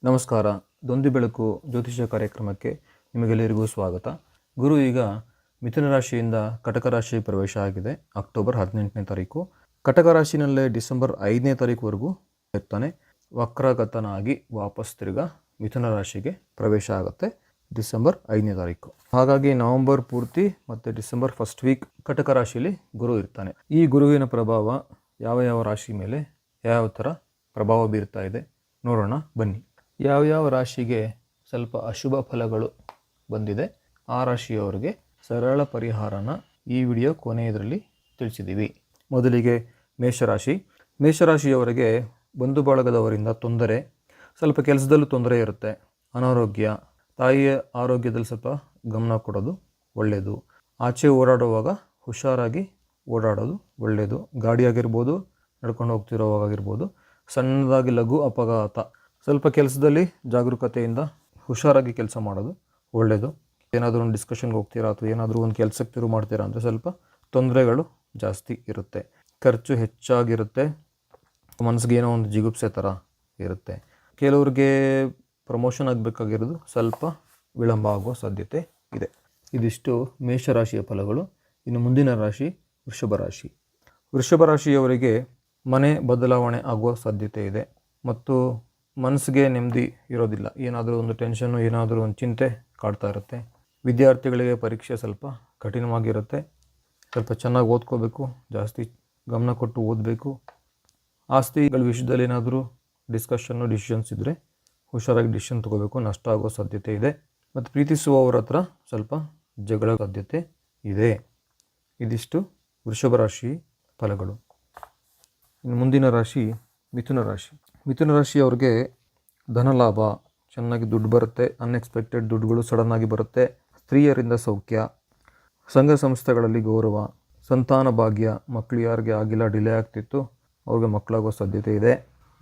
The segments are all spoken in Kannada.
ನಮಸ್ಕಾರ. ದೊಂದಿ ಬೆಳಕು ಜ್ಯೋತಿಷ್ಯ ಕಾರ್ಯಕ್ರಮಕ್ಕೆ ನಿಮಗೆಲ್ಲರಿಗೂ ಸ್ವಾಗತ. ಗುರು ಈಗ ಮಿಥುನ ರಾಶಿಯಿಂದ ಕಟಕ ರಾಶಿ ಪ್ರವೇಶ ಆಗಿದೆ. ಅಕ್ಟೋಬರ್ 18ನೇ ತಾರೀಕು. ಕಟಕ ರಾಶಿನಲ್ಲೇ ಡಿಸೆಂಬರ್ 5ನೇ ತಾರೀಕುವರೆಗೂ ಇರ್ತಾನೆ. ವಕ್ರಗತನಾಗಿ ವಾಪಸ್ ತಿರ್ಗಾ ಮಿಥುನ ರಾಶಿಗೆ ಪ್ರವೇಶ ಆಗುತ್ತೆ ಡಿಸೆಂಬರ್ 5ನೇ ತಾರೀಕು. ಹಾಗಾಗಿ ನವೆಂಬರ್ ಪೂರ್ತಿ ಮತ್ತು ಡಿಸೆಂಬರ್ ಫಸ್ಟ್ ವೀಕ್ ಕಟಕ ರಾಶಿಯಲ್ಲಿ ಗುರು ಇರ್ತಾನೆ. ಈ ಗುರುವಿನ ಪ್ರಭಾವ ಯಾವ ರಾಶಿ ಮೇಲೆ ಯಾವ ಥರ ಪ್ರಭಾವ ಬೀರ್ತಾ ಇದೆ ನೋಡೋಣ ಬನ್ನಿ. ಯಾವ್ಯಾವ ರಾಶಿಗೆ ಸ್ವಲ್ಪ ಅಶುಭ ಫಲಗಳು ಬಂದಿದೆ ಆ ರಾಶಿಯವರಿಗೆ ಸರಳ ಪರಿಹಾರನ ಈ ವಿಡಿಯೋ ಕೊನೆಯದರಲ್ಲಿ ತಿಳಿಸಿದ್ದೀವಿ. ಮೊದಲಿಗೆ ಮೇಷರಾಶಿ. ಮೇಷರಾಶಿಯವರಿಗೆ ಬಂಧು ಬಳಗದವರಿಂದ ತೊಂದರೆ, ಸ್ವಲ್ಪ ಕೆಲಸದಲ್ಲೂ ತೊಂದರೆ ಇರುತ್ತೆ, ಅನಾರೋಗ್ಯ, ತಾಯಿಯ ಆರೋಗ್ಯದಲ್ಲಿ ಸ್ವಲ್ಪ ಗಮನ ಕೊಡೋದು ಒಳ್ಳೆಯದು. ಆಚೆ ಓಡಾಡುವಾಗ ಹುಷಾರಾಗಿ ಓಡಾಡೋದು ಒಳ್ಳೆಯದು. ಗಾಡಿಯಾಗಿರ್ಬೋದು, ನಡ್ಕೊಂಡು ಹೋಗ್ತಿರೋವಾಗಿರ್ಬೋದು, ಸಣ್ಣದಾಗಿ ಲಘು ಅಪಘಾತ, ಸ್ವಲ್ಪ ಕೆಲಸದಲ್ಲಿ ಜಾಗರೂಕತೆಯಿಂದ ಹುಷಾರಾಗಿ ಕೆಲಸ ಮಾಡೋದು ಒಳ್ಳೆಯದು. ಏನಾದರೂ ಒಂದು ಡಿಸ್ಕಷನ್ಗೆ ಹೋಗ್ತೀರಾ ಅಥವಾ ಏನಾದರೂ ಒಂದು ಕೆಲಸಕ್ಕೆ ಶುರು ಮಾಡ್ತೀರಾ ಅಂದರೆ ಸ್ವಲ್ಪ ತೊಂದರೆಗಳು ಜಾಸ್ತಿ ಇರುತ್ತೆ, ಖರ್ಚು ಹೆಚ್ಚಾಗಿರುತ್ತೆ, ಮನಸ್ಸಿಗೆ ಏನೋ ಒಂದು ಜಿಗುಪ್ಸೆ ಥರ ಇರುತ್ತೆ. ಕೆಲವ್ರಿಗೆ ಪ್ರಮೋಷನ್ ಆಗಬೇಕಾಗಿರೋದು ಸ್ವಲ್ಪ ವಿಳಂಬ ಆಗುವ ಸಾಧ್ಯತೆ ಇದೆ. ಇದಿಷ್ಟು ಮೇಷರಾಶಿಯ ಫಲಗಳು. ಇನ್ನು ಮುಂದಿನ ರಾಶಿ ವೃಷಭ ರಾಶಿ. ವೃಷಭ ರಾಶಿಯವರಿಗೆ ಮನೆ ಬದಲಾವಣೆ ಆಗುವ ಸಾಧ್ಯತೆ ಇದೆ ಮತ್ತು ಮನಸ್ಸಿಗೆ ನೆಮ್ಮದಿ ಇರೋದಿಲ್ಲ. ಏನಾದರೂ ಒಂದು ಟೆನ್ಷನ್ನು, ಏನಾದರೂ ಒಂದು ಚಿಂತೆ ಕಾಡ್ತಾ ಇರುತ್ತೆ. ವಿದ್ಯಾರ್ಥಿಗಳಿಗೆ ಪರೀಕ್ಷೆ ಸ್ವಲ್ಪ ಕಠಿಣವಾಗಿರುತ್ತೆ. ಸ್ವಲ್ಪ ಚೆನ್ನಾಗಿ ಓದ್ಕೋಬೇಕು, ಜಾಸ್ತಿ ಗಮನ ಕೊಟ್ಟು ಓದಬೇಕು. ಆಸ್ತಿಗಳ ವಿಷಯದಲ್ಲಿ ಏನಾದರೂ ಡಿಸಿಷನ್ಸ್ ಇದ್ದರೆ ಹುಷಾರಾಗಿ ಡಿಸಿಷನ್ ತೊಗೋಬೇಕು, ನಷ್ಟ ಆಗೋ ಸಾಧ್ಯತೆ ಇದೆ. ಮತ್ತು ಪ್ರೀತಿಸುವವರ ಹತ್ರ ಸ್ವಲ್ಪ ಜಗಳ ಸಾಧ್ಯತೆ ಇದೆ. ಇದಿಷ್ಟು ವೃಷಭ ರಾಶಿ ಫಲಗಳು. ಇನ್ನು ಮುಂದಿನ ರಾಶಿ ಮಿಥುನ ರಾಶಿ. ಮಿಥುನ ರಾಶಿಯವ್ರಿಗೆ ಧನಲಾಭ, ಚೆನ್ನಾಗಿ ದುಡ್ಡು ಬರುತ್ತೆ, ಅನ್ಎಕ್ಸ್ಪೆಕ್ಟೆಡ್ ದುಡ್ಡುಗಳು ಸಡನ್ನಾಗಿ ಬರುತ್ತೆ. ಸ್ತ್ರೀಯರಿಂದ ಸೌಖ್ಯ, ಸಂಘ ಸಂಸ್ಥೆಗಳಲ್ಲಿ ಗೌರವ, ಸಂತಾನ ಭಾಗ್ಯ, ಮಕ್ಕಳು ಯಾರಿಗೆ ಆಗಿಲ್ಲ, ಡಿಲೇ ಆಗ್ತಿತ್ತು ಅವ್ರಿಗೆ ಮಕ್ಕಳಾಗೋ ಸಾಧ್ಯತೆ ಇದೆ.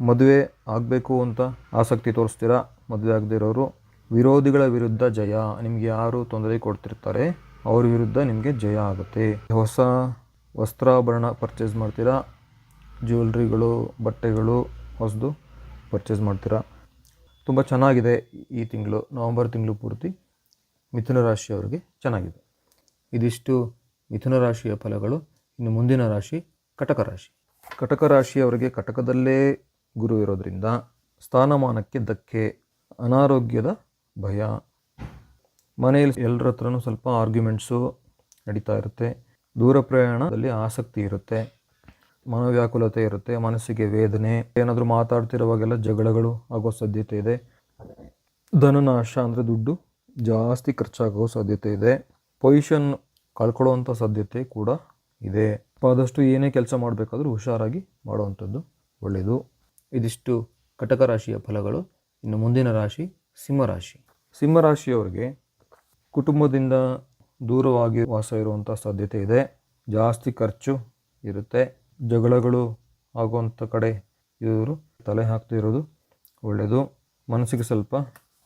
ಮದುವೆ ಆಗಬೇಕು ಅಂತ ಆಸಕ್ತಿ ತೋರಿಸ್ತೀರಾ, ಮದುವೆ ಆಗದೇ ಇರೋರು. ವಿರೋಧಿಗಳ ವಿರುದ್ಧ ಜಯ, ನಿಮಗೆ ಯಾರು ತೊಂದರೆ ಕೊಡ್ತಿರ್ತಾರೆ ಅವ್ರ ವಿರುದ್ಧ ನಿಮಗೆ ಜಯ ಆಗುತ್ತೆ. ಹೊಸ ವಸ್ತ್ರಾಭರಣ ಪರ್ಚೇಸ್ ಮಾಡ್ತೀರಾ, ಜ್ಯುವೆಲ್ರಿಗಳು, ಬಟ್ಟೆಗಳು ಹೊಸದು ಪರ್ಚೇಸ್ ಮಾಡ್ತೀರಾ. ತುಂಬ ಚೆನ್ನಾಗಿದೆ ಈ ತಿಂಗಳು, ನವಂಬರ್ ತಿಂಗಳು ಪೂರ್ತಿ ಮಿಥುನ ರಾಶಿಯವರಿಗೆ ಚೆನ್ನಾಗಿದೆ. ಇದಿಷ್ಟು ಮಿಥುನ ರಾಶಿಯ ಫಲಗಳು. ಇನ್ನು ಮುಂದಿನ ರಾಶಿ ಕಟಕ ರಾಶಿ. ಕಟಕ ರಾಶಿಯವರಿಗೆ ಕಟಕದಲ್ಲೇ ಗುರು ಇರೋದ್ರಿಂದ ಸ್ಥಾನಮಾನಕ್ಕೆ ಧಕ್ಕೆ, ಅನಾರೋಗ್ಯದ ಭಯ, ಮನೆಯಲ್ಲಿ ಎಲ್ಲರ ಹತ್ರನೂ ಸ್ವಲ್ಪ ಆರ್ಗ್ಯುಮೆಂಟ್ಸು ನಡೀತಾ ಇರುತ್ತೆ. ದೂರ ಪ್ರಯಾಣದಲ್ಲಿ ಆಸಕ್ತಿ ಇರುತ್ತೆ, ಮನೋವ್ಯಾಕುಲತೆ ಇರುತ್ತೆ, ಮನಸ್ಸಿಗೆ ವೇದನೆ, ಏನಾದರೂ ಮಾತಾಡ್ತಿರುವಾಗೆಲ್ಲ ಜಗಳಗಳು ಆಗೋ ಸಾಧ್ಯತೆ ಇದೆ. ಧನನಾಶ ಅಂದರೆ ದುಡ್ಡು ಜಾಸ್ತಿ ಖರ್ಚಾಗೋ ಸಾಧ್ಯತೆ ಇದೆ. ಪೊಸಿಷನ್ ಕಳ್ಕೊಳ್ಳೋವಂಥ ಸಾಧ್ಯತೆ ಕೂಡ ಇದೆ. ಆದಷ್ಟು ಏನೇ ಕೆಲಸ ಮಾಡಬೇಕಾದ್ರೂ ಹುಷಾರಾಗಿ ಮಾಡುವಂಥದ್ದು ಒಳ್ಳೆಯದು. ಇದಿಷ್ಟು ಕಟಕ ರಾಶಿಯ ಫಲಗಳು. ಇನ್ನು ಮುಂದಿನ ರಾಶಿ ಸಿಂಹರಾಶಿ. ಸಿಂಹರಾಶಿಯವರಿಗೆ ಕುಟುಂಬದಿಂದ ದೂರವಾಗಿ ವಾಸ ಇರುವಂಥ ಸಾಧ್ಯತೆ ಇದೆ. ಜಾಸ್ತಿ ಖರ್ಚು ಇರುತ್ತೆ, ಜಗಳಗಳು ಆಗುವಂಥ ಕಡೆ ಇವರು ತಲೆ ಹಾಕ್ತಿರೋದು ಒಳ್ಳೆಯದು. ಮನಸ್ಸಿಗೆ ಸ್ವಲ್ಪ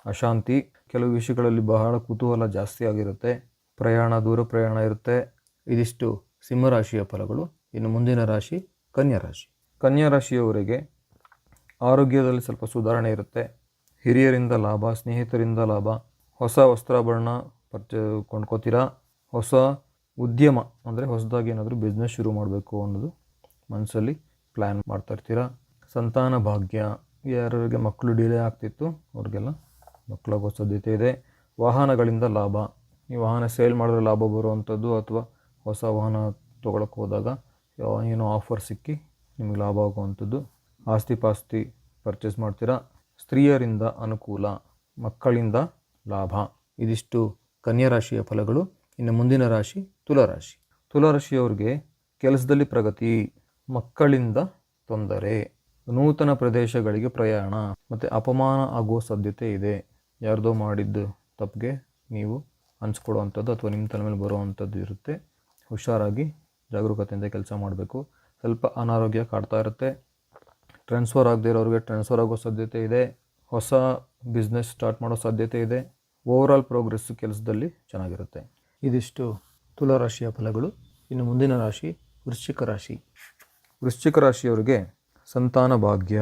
ಅಶಾಂತಿ, ಕೆಲವು ವಿಷಯಗಳಲ್ಲಿ ಬಹಳ ಕುತೂಹಲ ಜಾಸ್ತಿ ಆಗಿರುತ್ತೆ, ಪ್ರಯಾಣ, ದೂರ ಪ್ರಯಾಣ ಇರುತ್ತೆ. ಇದಿಷ್ಟು ಸಿಂಹರಾಶಿಯ ಫಲಗಳು. ಇನ್ನು ಮುಂದಿನ ರಾಶಿ ಕನ್ಯಾ ರಾಶಿ. ಕನ್ಯಾ ರಾಶಿಯವರಿಗೆ ಆರೋಗ್ಯದಲ್ಲಿ ಸ್ವಲ್ಪ ಸುಧಾರಣೆ ಇರುತ್ತೆ, ಹಿರಿಯರಿಂದ ಲಾಭ, ಸ್ನೇಹಿತರಿಂದ ಲಾಭ, ಹೊಸ ವಸ್ತ್ರಾಭರಣ ಕೊಂಡ್ಕೋತೀರಾ, ಹೊಸ ಉದ್ಯಮ ಅಂದರೆ ಹೊಸದಾಗಿ ಏನಾದರೂ ಬಿಸ್ನೆಸ್ ಶುರು ಮಾಡಬೇಕು ಅನ್ನೋದು ಮನಸ್ಸಲ್ಲಿ ಪ್ಲ್ಯಾನ್ ಮಾಡ್ತಾ ಇರ್ತೀರ. ಸಂತಾನ ಭಾಗ್ಯ, ಯಾರಿಗೆ ಮಕ್ಕಳು ಡಿಲೇ ಆಗ್ತಿತ್ತು ಅವ್ರಿಗೆಲ್ಲ ಮಕ್ಕಳಾಗೋ ಸಾಧ್ಯತೆ ಇದೆ. ವಾಹನಗಳಿಂದ ಲಾಭ, ಈ ವಾಹನ ಸೇಲ್ ಮಾಡಿದ್ರೆ ಲಾಭ ಬರುವಂಥದ್ದು ಅಥವಾ ಹೊಸ ವಾಹನ ತೊಗೊಳಕ್ಕೆ ಹೋದಾಗ ಏನೋ ಆಫರ್ ಸಿಕ್ಕಿ ನಿಮಗೆ ಲಾಭ ಆಗುವಂಥದ್ದು. ಆಸ್ತಿ ಪಾಸ್ತಿ ಪರ್ಚೇಸ್ ಮಾಡ್ತೀರಾ. ಸ್ತ್ರೀಯರಿಂದ ಅನುಕೂಲ, ಮಕ್ಕಳಿಂದ ಲಾಭ. ಇದಿಷ್ಟು ಕನ್ಯಾ ರಾಶಿಯ ಫಲಗಳು. ಇನ್ನು ಮುಂದಿನ ರಾಶಿ ತುಲಾರಾಶಿ. ತುಲಾರಾಶಿಯವ್ರಿಗೆ ಕೆಲಸದಲ್ಲಿ ಪ್ರಗತಿ, ಮಕ್ಕಳಿಂದ ತೊಂದರೆ, ನೂತನ ಪ್ರದೇಶಗಳಿಗೆ ಪ್ರಯಾಣ ಮತ್ತು ಅಪಮಾನ ಆಗುವ ಸಾಧ್ಯತೆ ಇದೆ. ಯಾರ್ದೋ ಮಾಡಿದ್ದು ತಪ್ಪಿಗೆ ನೀವು ಅನಿಸ್ಕೊಡುವಂಥದ್ದು ಅಥವಾ ನಿಮ್ಮ ತಲೆ ಮೇಲೆ ಬರುವಂಥದ್ದು ಇರುತ್ತೆ. ಹುಷಾರಾಗಿ ಜಾಗರೂಕತೆಯಿಂದ ಕೆಲಸ ಮಾಡಬೇಕು. ಸ್ವಲ್ಪ ಅನಾರೋಗ್ಯ ಕಾಡ್ತಾ ಇರುತ್ತೆ. ಟ್ರಾನ್ಸ್ಫರ್ ಆಗದೇ ಇರೋರಿಗೆ ಟ್ರಾನ್ಸ್ಫರ್ ಆಗೋ ಸಾಧ್ಯತೆ ಇದೆ. ಹೊಸ ಬಿಸ್ನೆಸ್ ಸ್ಟಾರ್ಟ್ ಮಾಡೋ ಸಾಧ್ಯತೆ ಇದೆ. ಓವರಾಲ್ ಪ್ರೋಗ್ರೆಸ್ಸು ಕೆಲಸದಲ್ಲಿ ಚೆನ್ನಾಗಿರುತ್ತೆ. ಇದಿಷ್ಟು ತುಲಾರಾಶಿಯ ಫಲಗಳು. ಇನ್ನು ಮುಂದಿನ ರಾಶಿ ವೃಶ್ಚಿಕ ರಾಶಿ. ವೃಶ್ಚಿಕ ರಾಶಿಯವರಿಗೆ ಸಂತಾನ ಭಾಗ್ಯ,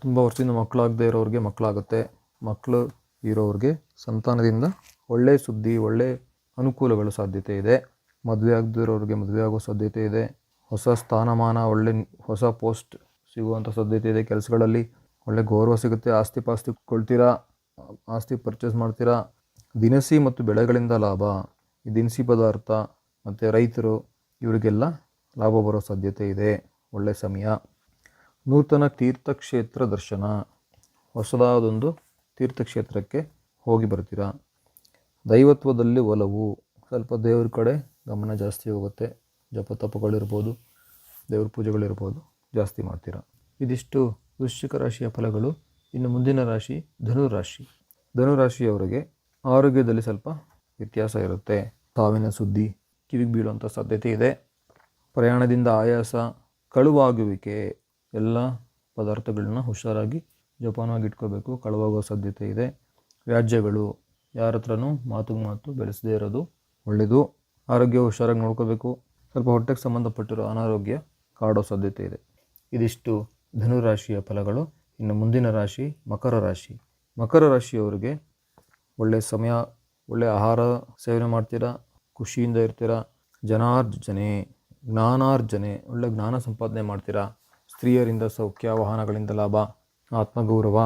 ತುಂಬ ವರ್ಷದಿಂದ ಮಕ್ಕಳಾಗದೇ ಇರೋರಿಗೆ ಮಕ್ಕಳಾಗುತ್ತೆ. ಮಕ್ಕಳು ಇರೋರಿಗೆ ಸಂತಾನದಿಂದ ಒಳ್ಳೆಯ ಸುದ್ದಿ, ಒಳ್ಳೆಯ ಅನುಕೂಲಗಳು ಸಾಧ್ಯತೆ ಇದೆ. ಮದುವೆ ಆಗದೇ ಇರೋರಿಗೆ ಮದುವೆ ಆಗೋ ಸಾಧ್ಯತೆ ಇದೆ. ಹೊಸ ಸ್ಥಾನಮಾನ, ಹೊಸ ಪೋಸ್ಟ್ ಸಿಗುವಂಥ ಸಾಧ್ಯತೆ ಇದೆ. ಕೆಲಸಗಳಲ್ಲಿ ಒಳ್ಳೆ ಗೌರವ ಸಿಗುತ್ತೆ. ಆಸ್ತಿ ಪಾಸ್ತಿ ಕೊಳ್ತೀರಾ, ಆಸ್ತಿ ಪರ್ಚೇಸ್ ಮಾಡ್ತೀರಾ. ದಿನಸಿ ಮತ್ತು ಬೆಳೆಗಳಿಂದ ಲಾಭ. ಈ ದಿನಸಿ ಪದಾರ್ಥ ಮತ್ತು ರೈತರು ಇವರಿಗೆಲ್ಲ ಲಾಭ ಬರೋ ಸಾಧ್ಯತೆ ಇದೆ. ಒಳ್ಳೆಯ ಸಮಯ. ನೂತನ ತೀರ್ಥಕ್ಷೇತ್ರ ದರ್ಶನ. ಹೊಸದಾದೊಂದು ತೀರ್ಥಕ್ಷೇತ್ರಕ್ಕೆ ಹೋಗಿ ಬರ್ತೀರಾ. ದೈವತ್ವದಲ್ಲಿ ಒಲವು. ಸ್ವಲ್ಪ ದೇವ್ರ ಕಡೆ ಗಮನ ಜಾಸ್ತಿ ಹೋಗುತ್ತೆ. ಜಪ ತಪಗಳಿರ್ಬೋದು, ದೇವ್ರ ಪೂಜೆಗಳಿರ್ಬೋದು, ಜಾಸ್ತಿ ಮಾಡ್ತೀರಾ. ಇದಿಷ್ಟು ವೃಶ್ಚಿಕ ರಾಶಿಯ ಫಲಗಳು. ಇನ್ನು ಮುಂದಿನ ರಾಶಿ ಧನುರಾಶಿ. ಧನುರಾಶಿಯವರಿಗೆ ಆರೋಗ್ಯದಲ್ಲಿ ಸ್ವಲ್ಪ ವ್ಯತ್ಯಾಸ ಇರುತ್ತೆ. ಸಾವಿನ ಸುದ್ದಿ ಕಿವಿಗೆ ಬೀಳುವಂಥ ಸಾಧ್ಯತೆ ಇದೆ. ಪ್ರಯಾಣದಿಂದ ಆಯಾಸ, ಕಳುವಾಗುವಿಕೆ. ಎಲ್ಲ ಪದಾರ್ಥಗಳನ್ನ ಹುಷಾರಾಗಿ ಜೋಪಾನವಾಗಿ ಇಟ್ಕೋಬೇಕು. ಕಳುವಾಗೋ ಸಾಧ್ಯತೆ ಇದೆ. ವ್ಯಾಜ್ಯಗಳು, ಯಾರ ಹತ್ರನೂ ಮಾತು ಬೆಳೆಸದೇ ಇರೋದು ಒಳ್ಳೆಯದು. ಆರೋಗ್ಯ ಹುಷಾರಾಗಿ ನೋಡ್ಕೋಬೇಕು. ಸ್ವಲ್ಪ ಹೊಟ್ಟೆಗೆ ಸಂಬಂಧಪಟ್ಟಿರೋ ಅನಾರೋಗ್ಯ ಕಾಡೋ ಸಾಧ್ಯತೆ ಇದೆ. ಇದಿಷ್ಟು ಧನುರಾಶಿಯ ಫಲಗಳು. ಇನ್ನು ಮುಂದಿನ ರಾಶಿ ಮಕರ ರಾಶಿ. ಮಕರ ರಾಶಿಯವರಿಗೆ ಒಳ್ಳೆಯ ಸಮಯ. ಒಳ್ಳೆಯ ಆಹಾರ ಸೇವನೆ ಮಾಡ್ತೀರಾ. ಖುಷಿಯಿಂದ ಇರ್ತೀರಾ. ಜನಾರ್ಜನೆ, ಜ್ಞಾನಾರ್ಜನೆ, ಒಳ್ಳೆ ಜ್ಞಾನ ಸಂಪಾದನೆ ಮಾಡ್ತೀರಾ. ಸ್ತ್ರೀಯರಿಂದ ಸೌಖ್ಯ, ವಾಹನಗಳಿಂದ ಲಾಭ, ಆತ್ಮಗೌರವ,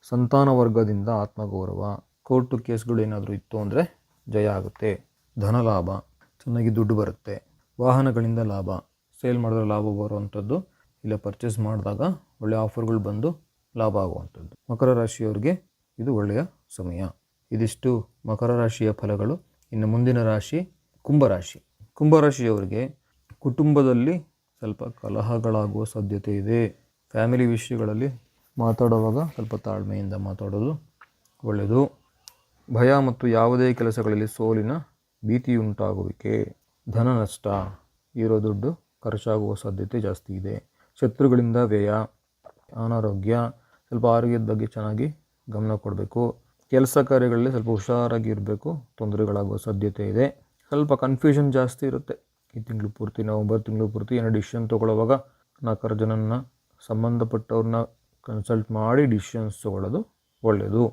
ಸಂತಾನ ವರ್ಗದಿಂದ ಆತ್ಮಗೌರವ. ಕೋರ್ಟು ಕೇಸ್ಗಳು ಏನಾದರೂ ಇತ್ತು ಅಂದರೆ ಜಯ ಆಗುತ್ತೆ. ಧನಲಾಭ, ಚೆನ್ನಾಗಿ ದುಡ್ಡು ಬರುತ್ತೆ. ವಾಹನಗಳಿಂದ ಲಾಭ, ಸೇಲ್ ಮಾಡಿದ್ರೆ ಲಾಭ ಬರುವಂಥದ್ದು, ಇಲ್ಲ ಪರ್ಚೇಸ್ ಮಾಡಿದಾಗ ಒಳ್ಳೆಯ ಆಫರ್ಗಳು ಬಂದು ಲಾಭ ಆಗುವಂಥದ್ದು. ಮಕರ ರಾಶಿಯವರಿಗೆ ಇದು ಒಳ್ಳೆಯ ಸಮಯ. ಇದಿಷ್ಟು ಮಕರ ರಾಶಿಯ ಫಲಗಳು. ಇನ್ನು ಮುಂದಿನ ರಾಶಿ ಕುಂಭರಾಶಿ. ಕುಂಭರಾಶಿಯವರಿಗೆ ಕುಟುಂಬದಲ್ಲಿ ಸ್ವಲ್ಪ ಕಲಹಗಳಾಗುವ ಸಾಧ್ಯತೆ ಇದೆ. ಫ್ಯಾಮಿಲಿ ವಿಷಯಗಳಲ್ಲಿ ಮಾತಾಡುವಾಗ ಸ್ವಲ್ಪ ತಾಳ್ಮೆಯಿಂದ ಮಾತಾಡೋದು ಒಳ್ಳೆಯದು. ಭಯ ಮತ್ತು ಯಾವುದೇ ಕೆಲಸಗಳಲ್ಲಿ ಸೋಲಿನ ಭೀತಿಯುಂಟಾಗುವಿಕೆ. ಧನ ನಷ್ಟ, ಇರೋ ದುಡ್ಡು ಖರ್ಚಾಗುವ ಸಾಧ್ಯತೆ ಜಾಸ್ತಿ ಇದೆ. ಶತ್ರುಗಳಿಂದ ವ್ಯಯ, ಅನಾರೋಗ್ಯ. ಸ್ವಲ್ಪ ಆರೋಗ್ಯದ ಬಗ್ಗೆ ಚೆನ್ನಾಗಿ ಗಮನ ಕೊಡಬೇಕು. ಕೆಲಸ ಕಾರ್ಯಗಳಲ್ಲಿ ಸ್ವಲ್ಪ ಹುಷಾರಾಗಿ ಇರಬೇಕು. ತೊಂದರೆಗಳಾಗುವ ಸಾಧ್ಯತೆ ಇದೆ. ಸ್ವಲ್ಪ ಕನ್ಫ್ಯೂಷನ್ ಜಾಸ್ತಿ ಇರುತ್ತೆ. ಈ ತಿಂಗಳು ಪೂರ್ತಿ, ನವಂಬರ್ ತಿಂಗಳು ಪೂರ್ತಿ ಏನೋ ಡಿಸಿಷನ್ ತೊಗೊಳ್ಳುವಾಗ 4 ಜನನ ಸಂಬಂಧಪಟ್ಟವ್ರನ್ನ ಕನ್ಸಲ್ಟ್ ಮಾಡಿ ಡಿಸಿಷನ್ಸ್ ತೊಗೊಳ್ಳೋದು ಒಳ್ಳೆಯದು.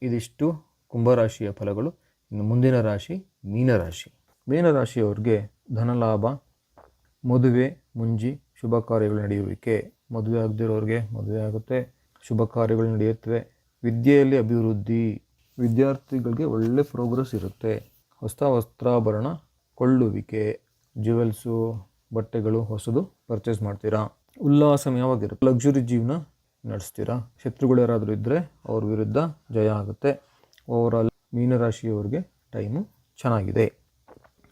ಇದಿಷ್ಟು ಕುಂಭರಾಶಿಯ ಫಲಗಳು. ಇನ್ನು ಮುಂದಿನ ರಾಶಿ ಮೀನರಾಶಿ. ಮೀನರಾಶಿಯವ್ರಿಗೆ ಧನಲಾಭ, ಮದುವೆ ಮುಂಜಿ, ಶುಭ ಕಾರ್ಯಗಳು ನಡೆಯುವಿಕೆ. ಮದುವೆ ಆಗದಿರೋರಿಗೆ ಮದುವೆ ಆಗುತ್ತೆ. ಶುಭ ಕಾರ್ಯಗಳು ನಡೆಯುತ್ತವೆ. ವಿದ್ಯೆಯಲ್ಲಿ ಅಭಿವೃದ್ಧಿ. ವಿದ್ಯಾರ್ಥಿಗಳಿಗೆ ಒಳ್ಳೆ ಪ್ರೋಗ್ರೆಸ್ ಇರುತ್ತೆ. ಹೊಸ ವಸ್ತ್ರಾಭರಣ ಕೊಳ್ಳುವಿಕೆ. ಜ್ಯುವೆಲ್ಸು, ಬಟ್ಟೆಗಳು ಹೊಸದು ಪರ್ಚೇಸ್ ಮಾಡ್ತೀರಾ. ಉಲ್ಲಾಸಮಯವಾಗಿರುತ್ತೆ. ಲಕ್ಸುರಿ ಜೀವನ ನಡೆಸ್ತೀರಾ. ಶತ್ರುಗಳು ಯಾರಾದರೂ ಇದ್ದರೆ ಅವ್ರ ವಿರುದ್ಧ ಜಯ ಆಗುತ್ತೆ. ಓವರಾಲ್ ಮೀನರಾಶಿಯವರಿಗೆ ಟೈಮು ಚೆನ್ನಾಗಿದೆ.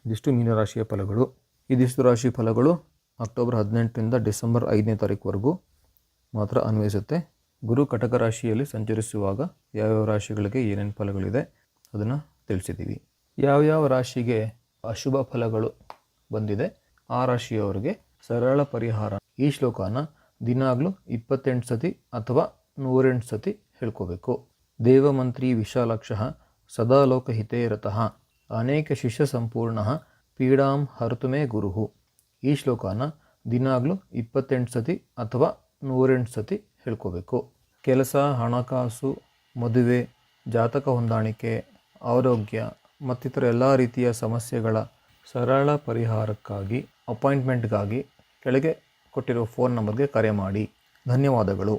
ಇದಿಷ್ಟು ಮೀನರಾಶಿಯ ಫಲಗಳು. ಇದಿಷ್ಟು ರಾಶಿ ಫಲಗಳು ಅಕ್ಟೋಬರ್ 18ರಿಂದ ಡಿಸೆಂಬರ್ 5ನೇ ತಾರೀಕುವರೆಗೂ ಮಾತ್ರ ಅನ್ವಯಿಸುತ್ತೆ. ಗುರು ಕಟಕ ರಾಶಿಯಲ್ಲಿ ಸಂಚರಿಸುವಾಗ ಯಾವ್ಯಾವ ರಾಶಿಗಳಿಗೆ ಏನೇನು ಫಲಗಳಿದೆ ಅದನ್ನು ತಿಳಿಸಿದ್ದೀವಿ. ಯಾವ್ಯಾವ ರಾಶಿಗೆ ಅಶುಭ ಫಲಗಳು ಬಂದಿದೆ ಆ ರಾಶಿಯವರಿಗೆ ಸರಳ ಪರಿಹಾರ. ಈ ಶ್ಲೋಕನ ದಿನಾಗಲೂ 28 ಸತಿ ಅಥವಾ 108 ಸತಿ ಹೇಳ್ಕೋಬೇಕು. ದೇವಮಂತ್ರಿ ವಿಶಾಲಕ್ಷಃ ಸದಾ ಲೋಕಹಿತೇ ರತಃ ಅನೇಕ ಶಿಷ್ಯ ಸಂಪೂರ್ಣ ಪೀಡಾಂ ಹರ್ತುಮೇ ಗುರುಹು. ಈ ಶ್ಲೋಕನ ದಿನಾಗಲೂ 28 ಸತಿ ಅಥವಾ 108 ಸತಿ ಹೇಳ್ಕೋಬೇಕು. ಕೆಲಸ, ಹಣಕಾಸು, ಮದುವೆ, ಜಾತಕ ಹೊಂದಾಣಿಕೆ, ಆರೋಗ್ಯ ಮತ್ತಿತರ ಎಲ್ಲ ರೀತಿಯ ಸಮಸ್ಯೆಗಳ ಸರಳ ಪರಿಹಾರಕ್ಕಾಗಿ ಅಪಾಯಿಂಟ್ಮೆಂಟ್ಗಾಗಿ ಕೆಳಗೆ ಕೊಟ್ಟಿರೋ ಫೋನ್ ನಂಬರ್ಗೆ ಕರೆ ಮಾಡಿ. ಧನ್ಯವಾದಗಳು.